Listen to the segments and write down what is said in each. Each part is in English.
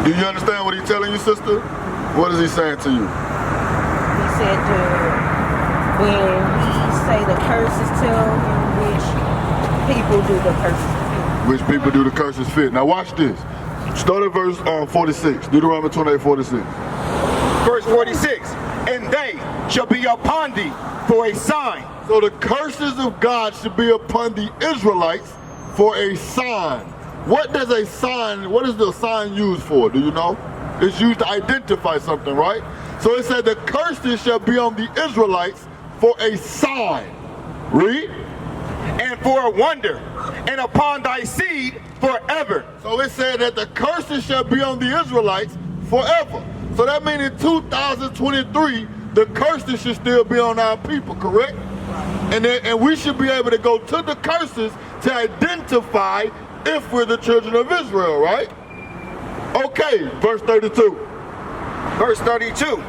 Do you understand what he's telling you, sister? What is he saying to you? He said when he say the curses, tell him which people do the curses fit. Which people do the curses fit. Now watch this. Start at verse 46. Deuteronomy 28:46. Verse 46. And they shall be upon thee for a sign. So the curses of God should be upon the Israelites for a sign. What does a sign, what is the sign used for? Do you know? It's used to identify something, right? So it said the curses shall be on the Israelites for a sign. Read. And for a wonder, and upon thy seed forever. So it said that the curses shall be on the Israelites forever. So that means in 2023, the curses should still be on our people, correct? And we should be able to go to the curses to identify if we're the children of Israel, right? Okay, verse 32. Verse 32.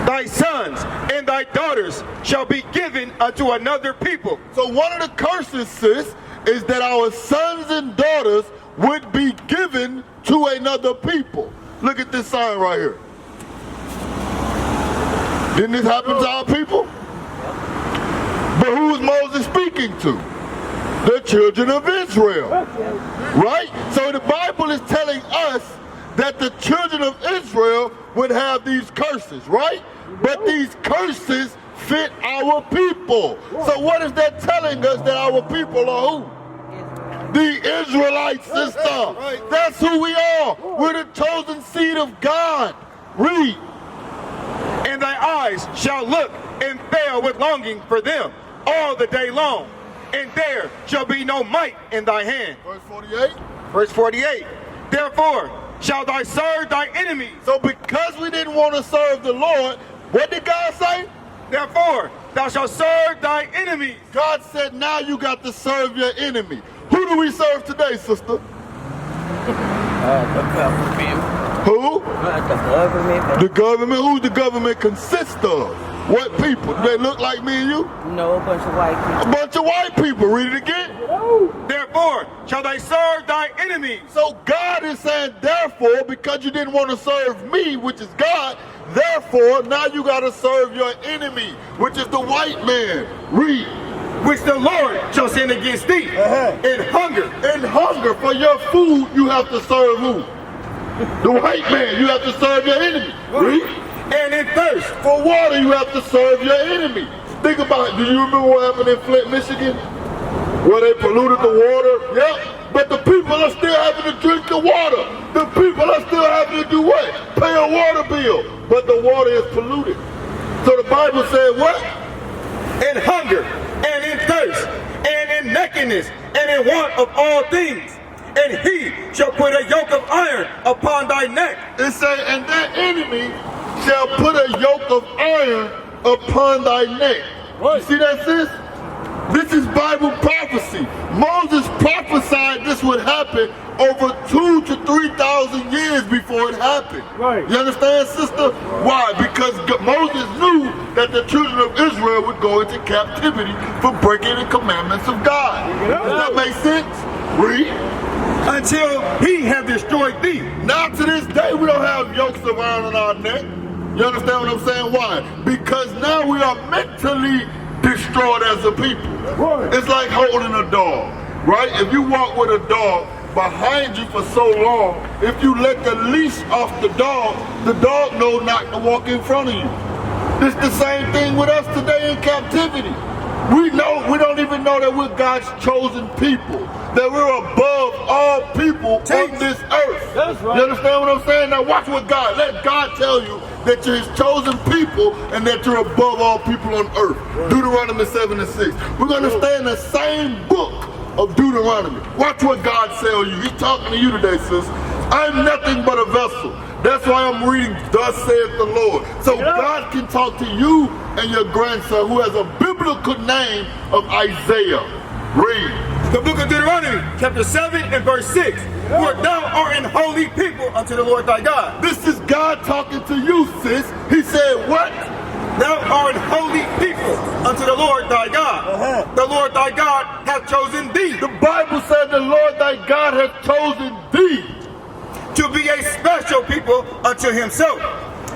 Thy sons and thy daughters shall be given unto another people. So one of the curses, sis, is that our sons and daughters would be given to another people. Look at this sign right here. Didn't this happen to our people? But who is Moses speaking to? The children of Israel. Right? So the Bible is telling us that the children of Israel would have these curses, right? But these curses fit our people. So what is that telling us that our people are who? The Israelites, sister. That's who we are. We're the chosen seed of God. Read. And thy eyes shall look and fail with longing for them all the day long. And there shall be no might in thy hand. Verse 48. Verse 48. Therefore shall thy serve thy enemies. So because we didn't want to serve the Lord, what did God say? Therefore thou shalt serve thy enemies. God said now you got to serve your enemy. Who do we serve today, sister? The government. Who? The government. The government. Who the government consists of? What people? Do they look like me and you? No, a bunch of white people. A bunch of white people. Read it again. Therefore shall thy serve thy enemies. So God is saying, therefore, because you didn't want to serve me, which is God, therefore, now you got to serve your enemy, which is the white man. Read. Which the Lord shall send against thee in hunger. In hunger for your food, you have to serve who? The white man. You have to serve your enemy. Read. And in thirst. For water, you have to serve your enemy. Think about it. Do you remember what happened in Flint, Michigan? Where they polluted the water? Yep. But the people are still having to drink the water. The people are still having to do what? Pay a water bill. But the water is polluted. So the Bible said what? In hunger, and in thirst, and in nakedness, and in want of all things. And he shall put a yoke of iron upon thy neck. It says, and that enemy shall put a yoke of iron upon thy neck. You see that, sis? This is Bible prophecy. Moses prophesied this would happen over 2,000 to 3,000 years before it happened. Right. You understand, sister? Why? Because Moses knew that the children of Israel would go into captivity for breaking the commandments of God. Does that make sense? Read. Until he have destroyed thee. Now to this day we don't have yokes of iron on our neck. You understand what I'm saying? Why? Because now we are mentally destroyed as a people. Right. It's like holding a dog, right? If you walk with a dog behind you for so long, if you let the leash off the dog knows not to walk in front of you. It's the same thing with us today in captivity. We don't even know that we're God's chosen people, that we're above all people on this earth. That's right. You understand what I'm saying? Now watch what God, let God tell you that you're his chosen people and that you're above all people on earth. Right. Deuteronomy 7 and 6. We're going to stay in the same book of Deuteronomy. Watch what God tells you. He's talking to you today, sis. I'm nothing but a vessel. That's why I'm reading, thus saith the Lord. So God can talk to you and your grandson who has a biblical name of Isaiah. Read. The book of Deuteronomy, chapter 7 and verse 6. For thou art an holy people unto the Lord thy God. This is God talking to you, sis. He said what? Thou art holy people unto the Lord thy God. The Lord thy God hath chosen thee. The Bible said the Lord thy God hath chosen thee. your people unto himself,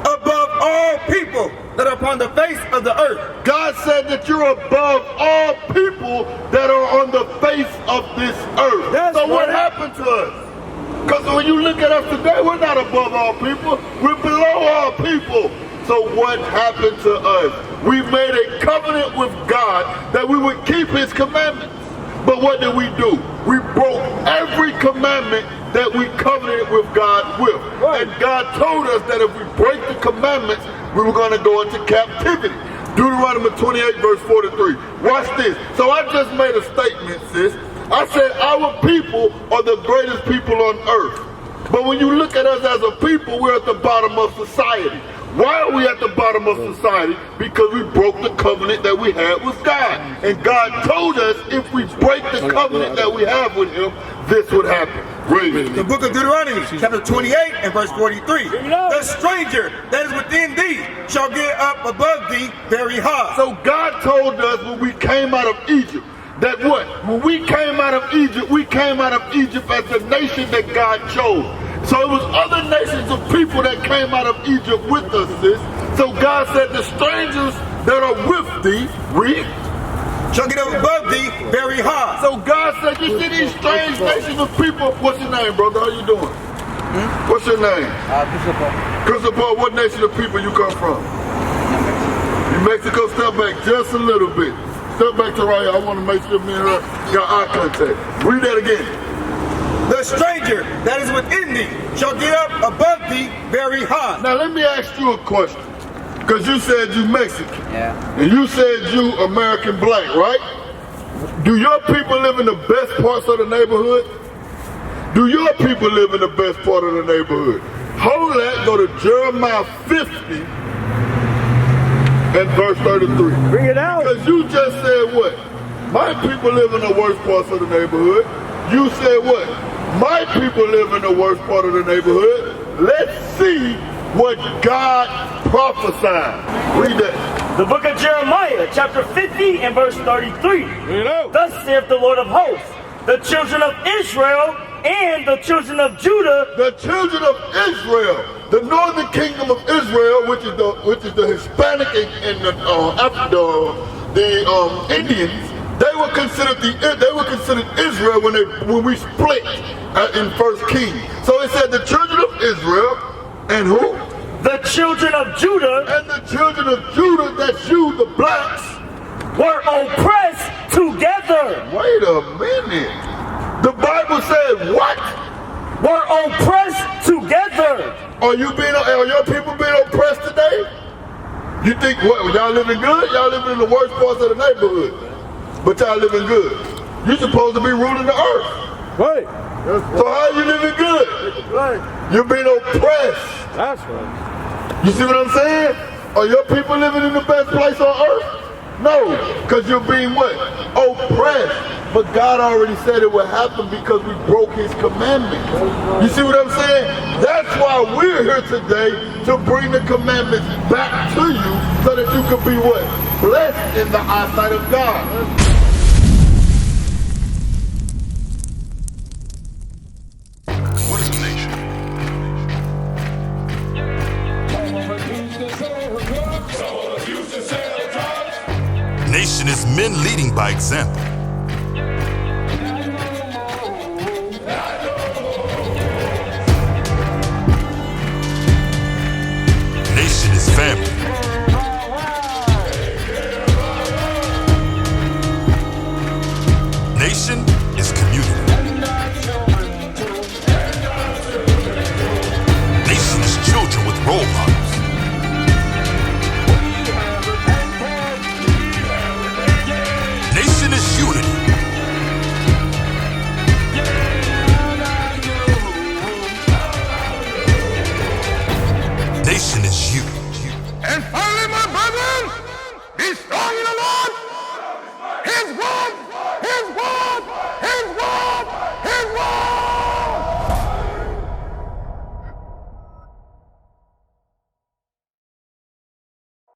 above all people that are upon the face of the earth. God said that you're above all people that are on the face of this earth. That's so what right. happened to us? Because when you look at us today, we're not above all people. We're below all people. So what happened to us? We made a covenant with God that we would keep his commandments. But what did we do? We broke every commandment that we covenanted with God with. Right. And God told us that if we break the commandments, we were going to go into captivity. Deuteronomy 28 verse 43. Watch this. So I just made a statement, sis. I said our people are the greatest people on earth. But when you look at us as a people, we're at the bottom of society. Why are we at the bottom of society? Because we broke the covenant that we had with God. And God told us if we break the covenant that we have with him, this would happen. Read. The book of Deuteronomy, chapter 28 and verse 43. The stranger that is within thee shall get up above thee very high. So God told us when we came out of Egypt, that what? When we came out of Egypt, we came out of Egypt as the nation that God chose. So it was other nations of people that came out of Egypt with us, sis. So God said the strangers that are with thee, read, shall get up above thee very high. so God said, you see these strange nations of people. What's your name, brother? How you doing? What's your name? Christopher, what nation of people you come from? New Mexico. Step back just a little bit. Step back to right here. I want to make sure me and her got eye contact. Read that again. The stranger that is within thee shall get up above thee very high. Now let me ask you a question. Because you said you Mexican. Yeah. And you said you American black, right? Do your people live in the best parts of the neighborhood? Do your people live in the best part of the neighborhood? Hold that, go to Jeremiah 50 and verse 33. Bring it out. Because you just said what? My people live in the worst parts of the neighborhood. You said what? My people live in the worst part of the neighborhood. Let's see what God prophesied. Read that. The book of Jeremiah, chapter 50 and verse 33. Thus saith the Lord of hosts, the children of Israel and the children of Judah. The children of Israel, the northern kingdom of Israel, which is the Hispanic and the Indians, they were considered Israel when we split in First Kings. So it said the children of Israel and who? The children of Judah. And the children of Judah, that's you, the blacks, were oppressed together. Wait a minute. The Bible said what? Were oppressed together. Are your people being oppressed today? You think what? Y'all living good? Y'all living in the worst parts of the neighborhood, but y'all living good. You're supposed to be ruling the earth. Right. So how are you living good? Right. You're being oppressed. That's right. You see what I'm saying? Are your people living in the best place on earth? No, because you're being what? Oppressed. But God already said it would happen because we broke his commandments. You see what I'm saying? That's why we're here today, to bring the commandments back to you so that you can be what? Blessed in the eyesight of God. What is a nation? Nation is men leading by example. Nation is family. Nation is community. Nation is children with role models. Nation is unity. Nation is